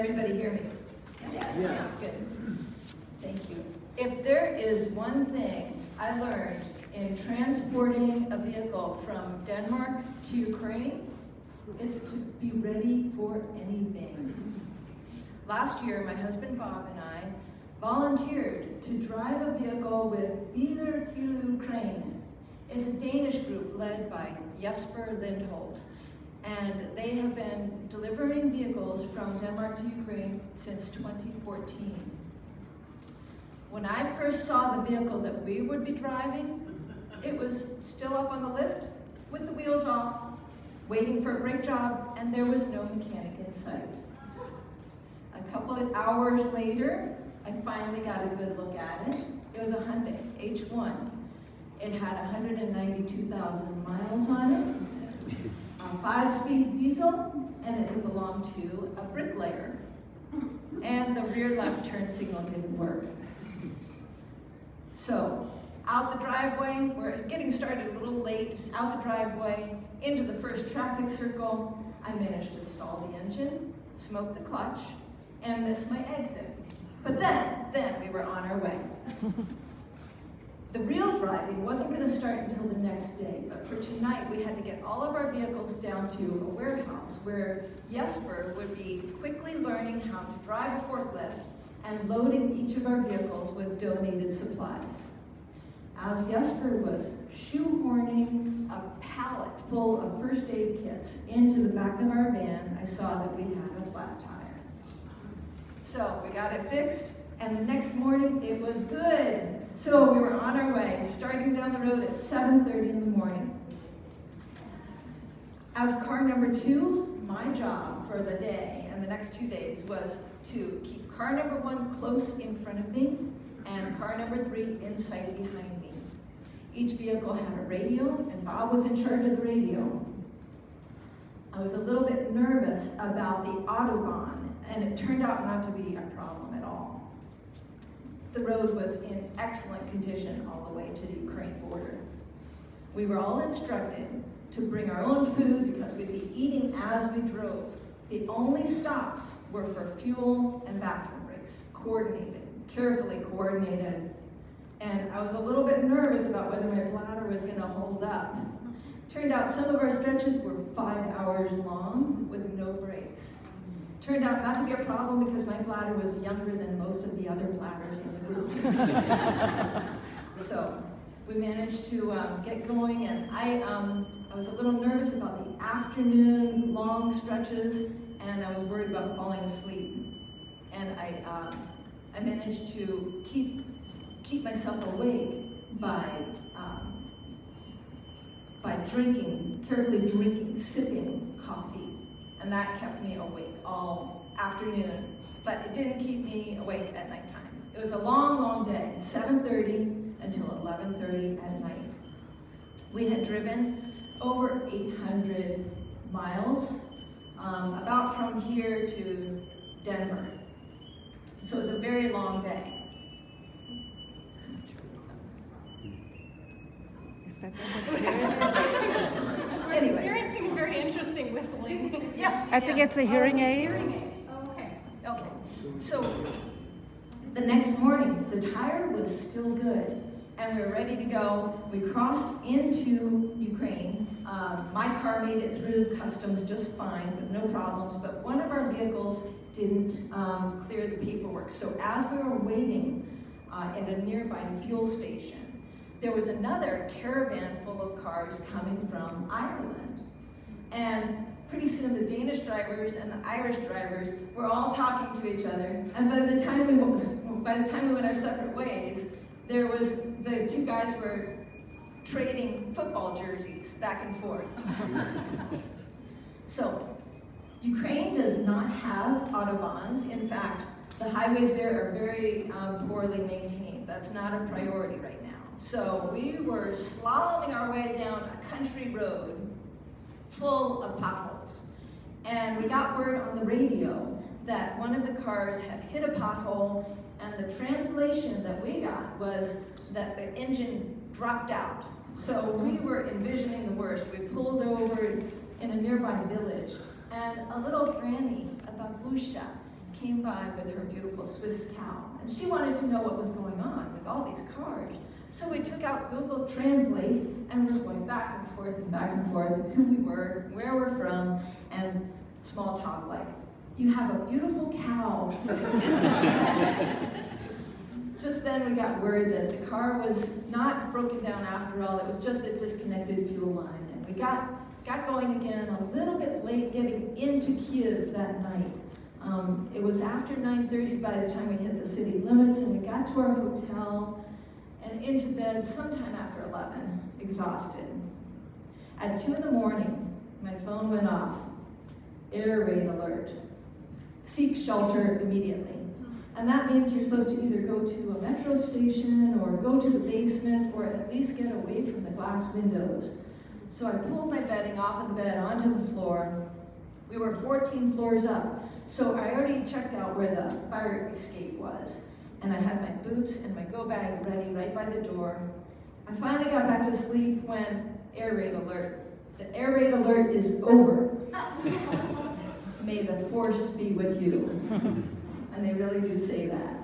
everybody hear me? Yes. Yes. Good. Thank you. If there is one thing I learned in transporting a vehicle from Denmark to Ukraine, it's to be ready for anything. Last year, my husband Bob and I volunteered to drive a vehicle with Biler til Ukraine. It's a Danish group led by Jesper Lindholt, and they have been delivering vehicles from Denmark to Ukraine since 2014. When I first saw the vehicle that we would be driving, it was still up on the lift with the wheels off, waiting for a brake job, and there was no mechanic in sight. A couple of hours later, I finally got a good look at it. It was a Hyundai H1. It had 192,000 miles on it, a 5-speed diesel, and it belonged to a bricklayer. And the rear left turn signal didn't work. So, out the driveway, we're getting started a little late, out the driveway, into the first traffic circle. I managed to stall the engine, smoke the clutch, and miss my exit. But then we were on our way. The real driving wasn't going to start until the next day, but for tonight we had to get all of our vehicles down to a warehouse where Jesper would be quickly learning how to drive a forklift and loading each of our vehicles with donated supplies. As Jesper was shoehorning a pallet full of first aid kits into the back of our van, I saw that we had a flat tire. So we got it fixed, and the next morning it was good. So we were on our way, starting down the road at 7:30 in the morning. As car number 2, my job for the day and the next 2 days was to keep car number 1 close in front of me and car number 3 in sight behind me. Each vehicle had a radio, and Bob was in charge of the radio. I was a little bit nervous about the Autobahn, and it turned out not to be a problem at all. The road was in excellent condition all the way to the Ukraine border. We were all instructed to bring our own food because we'd be eating as we drove. The only stops were for fuel and bathroom breaks, coordinated, carefully coordinated. And I was a little bit nervous about whether my bladder was going to hold up. Turned out some of our stretches were 5 hours long with no breaks. Turned out not to be a problem because my bladder was younger than most of the other bladders in the group. So we managed to get going, and I was a little nervous about the afternoon long stretches, and I was worried about falling asleep. And I managed to keep myself awake by carefully drinking, sipping coffee. And that kept me awake all afternoon, but it didn't keep me awake at nighttime. It was a long, long day, 7:30 until 11:30 at night. We had driven over 800 miles, about from here to Denver. So it was a very long day. Is that someone's hearing? We're experiencing a very interesting whistling. Yes. I think it's a hearing aid. Hearing aid. Oh, okay. Okay. So the next morning, the tire was still good, and we were ready to go. We crossed into Ukraine. My car made it through customs just fine, with no problems, but one of our vehicles didn't clear the paperwork. So as we were waiting at a nearby fuel station, there was another caravan full of cars coming from Ireland. And pretty soon the Danish drivers and the Irish drivers were all talking to each other. And by the time we went our separate ways, the 2 guys were trading football jerseys back and forth. So, Ukraine does not have autobahns. In fact, the highways there are very poorly maintained. That's not a priority right now. So we were slaloming our way down a country road full of potholes. And we got word on the radio that one of the cars had hit a pothole, and the translation that we got was that the engine dropped out. So we were envisioning the worst. We pulled over in a nearby village, and a little granny, a babusha, came by with her beautiful Swiss cow, and she wanted to know what was going on with all these cars. So we took out Google Translate, and we're going back and forth, who we were, where we're from, and small talk like, "You have a beautiful cow." Just then we got word that the car was not broken down after all, it was just a disconnected fuel line. And we got going again a little bit late getting into Kiev that night. It was after 9:30 by the time we hit the city limits, and we got to our hotel and into bed sometime after 11, exhausted. At 2 in the morning, my phone went off. Air raid alert. Seek shelter immediately. And that means you're supposed to either go to a metro station or go to the basement or at least get away from the glass windows. So I pulled my bedding off of the bed onto the floor. We were 14 floors up, so I already checked out where the fire escape was. And I had my boots and my go bag ready right by the door. I finally got back to sleep when air raid alert. The air raid alert is over. May the force be with you. And they really do say that.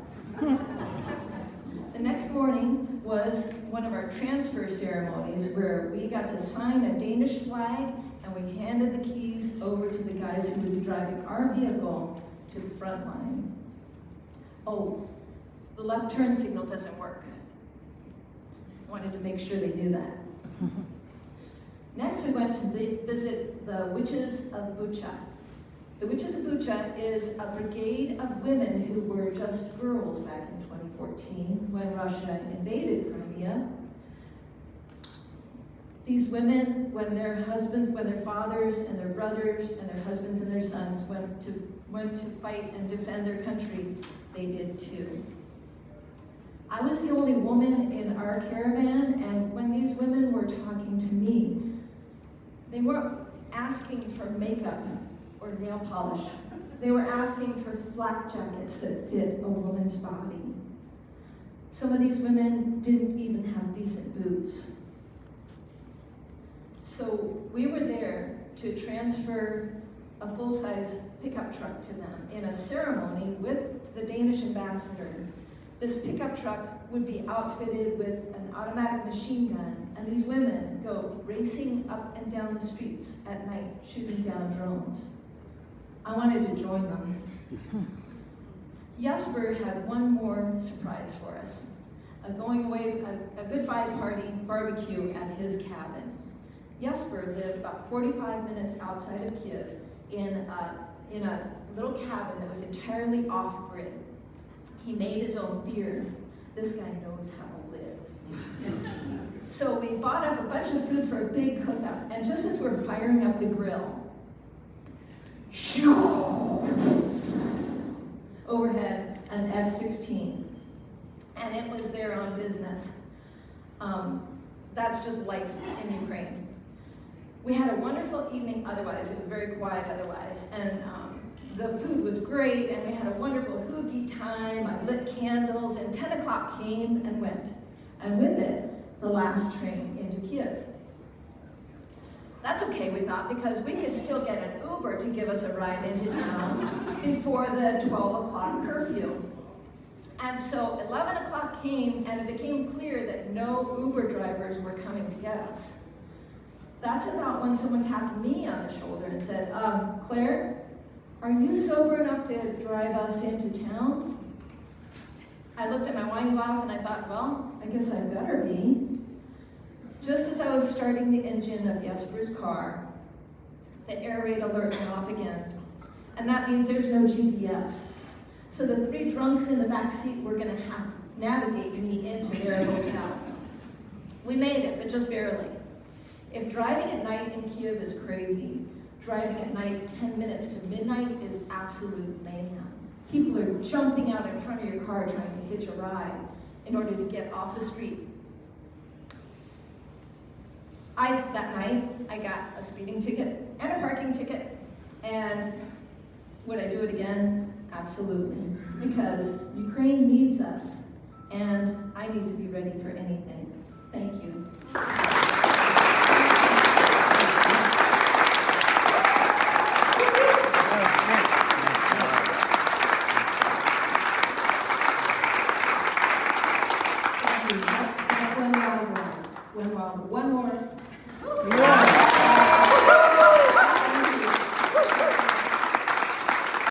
The next morning was one of our transfer ceremonies where we got to sign a Danish flag and we handed the keys over to the guys who would be driving our vehicle to the front line. Oh, the left turn signal doesn't work. Wanted to make sure they knew that. Next we went to visit the Witches of Bucha. The Witches of Bucha is a brigade of women who were just girls back in 2014 when Russia invaded Crimea. These women, when their fathers and their brothers and their husbands and their sons went to fight and defend their country, they did too. I was the only woman in our caravan, and when these women were talking to me, they weren't asking for makeup or nail polish. They were asking for flak jackets that fit a woman's body. Some of these women didn't even have decent boots. So we were there to transfer a full-size pickup truck to them in a ceremony with the Danish ambassador. This pickup truck would be outfitted with an automatic machine gun, and these women go racing up and down the streets at night, shooting down drones. I wanted to join them. Jesper had one more surprise for us. A goodbye party barbecue at his cabin. Jesper lived about 45 minutes outside of Kiev in a little cabin that was entirely off-grid. He made his own beer. This guy knows how to live. So we bought up a bunch of food for a big hookup, and just as we're firing up the grill, overhead an F-16, and it was there on business. That's just life in Ukraine. We had a wonderful evening otherwise. It was very quiet otherwise, and the food was great, and we had a wonderful hoogie time. I lit candles, and 10 o'clock came and went, and with it, the last train into Kiev. That's okay, we thought, because we could still get an Uber to give us a ride into town before the 12 o'clock curfew. And so 11 o'clock came, and it became clear that no Uber drivers were coming to get us. That's about when someone tapped me on the shoulder and said, Claire, are you sober enough to drive us into town? I looked at my wine glass and I thought, well, I guess I better be. Just as I was starting the engine of Jesper's car, the air raid alert went off again. And that means there's no GPS. So the three drunks in the back seat were gonna have to navigate me into their hotel. We made it, but just barely. If driving at night in Kiev is crazy, driving at night 10 minutes to midnight is absolute mayhem. People are jumping out in front of your car trying to hitch a ride in order to get off the street. That night, I got a speeding ticket and a parking ticket, and would I do it again? Absolutely, because Ukraine needs us, and I need to be ready for anything. Thank you. That's one wild one. One wild, one more. Yeah.